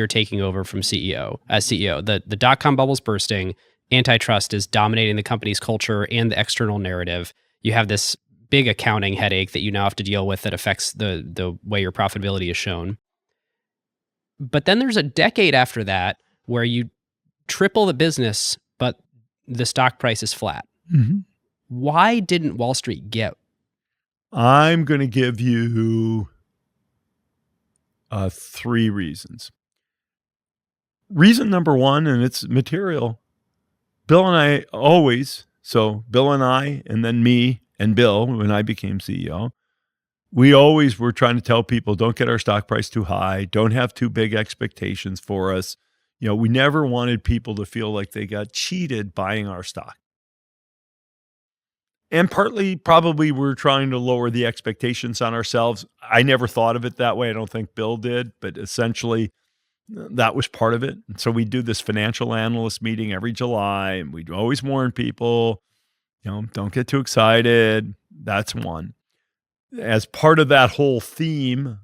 you're taking over from CEO. The dot-com bubble's bursting. Antitrust is dominating the company's culture and the external narrative. You have this big accounting headache that you now have to deal with that affects the way your profitability is shown. But then there's a decade after that where you triple the business, but the stock price is flat. Mm-hmm. Why didn't Wall Street get? I'm going to give you 3 reasons. Reason number 1, and it's material. Bill and I always, so Bill and I, and then me and Bill, when I became CEO, we always were trying to tell people, don't get our stock price too high. Don't have too big expectations for us. We never wanted people to feel like they got cheated buying our stock. And partly, probably we're trying to lower the expectations on ourselves. I never thought of it that way. I don't think Bill did, but essentially that was part of it. And so we do this financial analyst meeting every July, and we'd always warn people, don't get too excited. That's one. As part of that whole theme,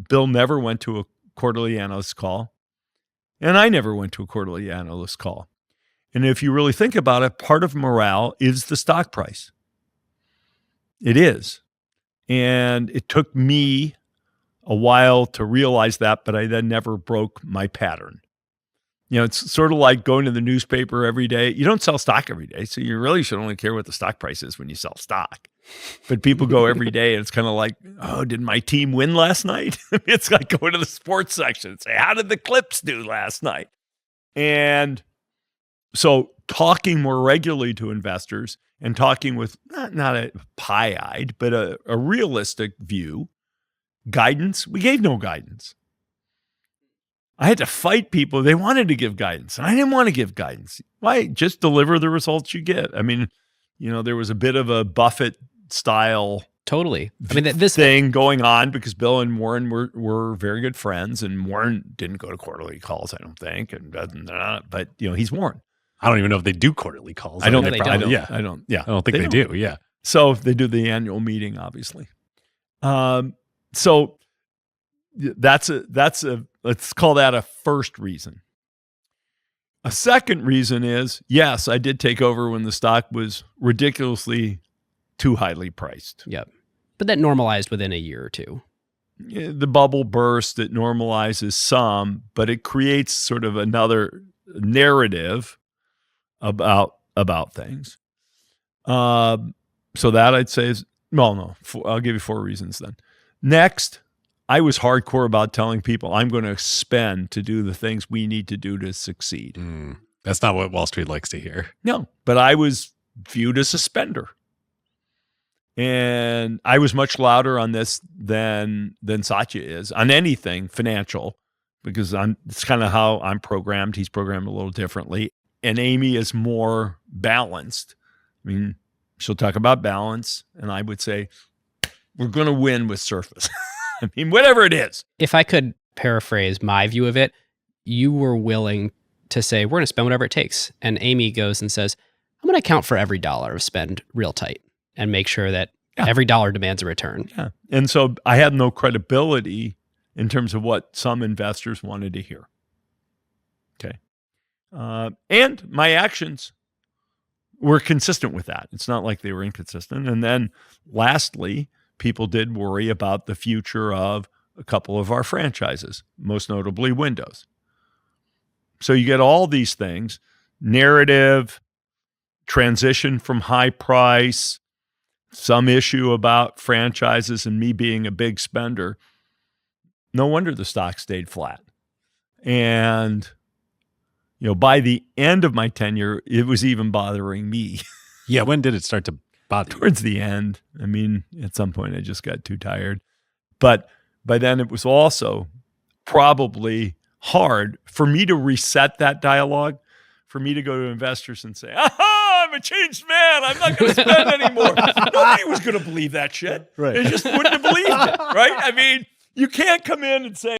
Bill never went to a quarterly analyst call, and I never went to a quarterly analyst call. And if you really think about it, part of morale is the stock price. It is. And it took me a while to realize that, but I then never broke my pattern. It's sort of like going to the newspaper every day. You don't sell stock every day, so you really should only care what the stock price is when you sell stock. But people go every day, and it's kind of like, oh, did my team win last night? It's like going to the sports section and say, how did the Clips do last night? And so talking more regularly to investors and talking with not a pie-eyed, but a realistic view, guidance, we gave no guidance. I had to fight people. They wanted to give guidance, and I didn't want to give guidance. Why? Just deliver the results you get. I mean, there was a bit of a Buffett style totally. I mean, this thing going on because Bill and Warren were very good friends, and Warren didn't go to quarterly calls, I don't think, but he's Warren. I don't even know if they do quarterly calls. I don't think they they do. Yeah. So they do the annual meeting, obviously. So that's a let's call that a first reason. A second reason is, yes, I did take over when the stock was ridiculously too highly priced. Yep. But that normalized within a year or two. The bubble burst, it normalizes some, but it creates sort of another narrative about things. So that I'd say is, I'll give you 4 reasons then. Next, I was hardcore about telling people I'm going to spend to do the things we need to do to succeed. That's not what Wall Street likes to hear. No, but I was viewed as a spender. And I was much louder on this than Satya is on anything financial, because it's kind of how I'm programmed. He's programmed a little differently. And Amy is more balanced. I mean, she'll talk about balance, and I would say, we're going to win with Surface. I mean, whatever it is. If I could paraphrase my view of it, you were willing to say, we're going to spend whatever it takes. And Amy goes and says, I'm going to account for every dollar of spend real tight and make sure that every dollar demands a return. Yeah. And so I had no credibility in terms of what some investors wanted to hear. Okay. And my actions were consistent with that. It's not like they were inconsistent. And then lastly, people did worry about the future of a couple of our franchises, most notably Windows. So you get all these things, narrative, transition from high price, some issue about franchises and me being a big spender. No wonder the stock stayed flat. And by the end of my tenure, it was even bothering me. Yeah, when did it start to bother you? Towards the end. I mean, at some point I just got too tired. But by then it was also probably hard for me to reset that dialogue, for me to go to investors and say, I'm a changed man. I'm not going to spend anymore. Nobody was going to believe that shit. Right. They just wouldn't have believed it, right? I mean, you can't come in and say,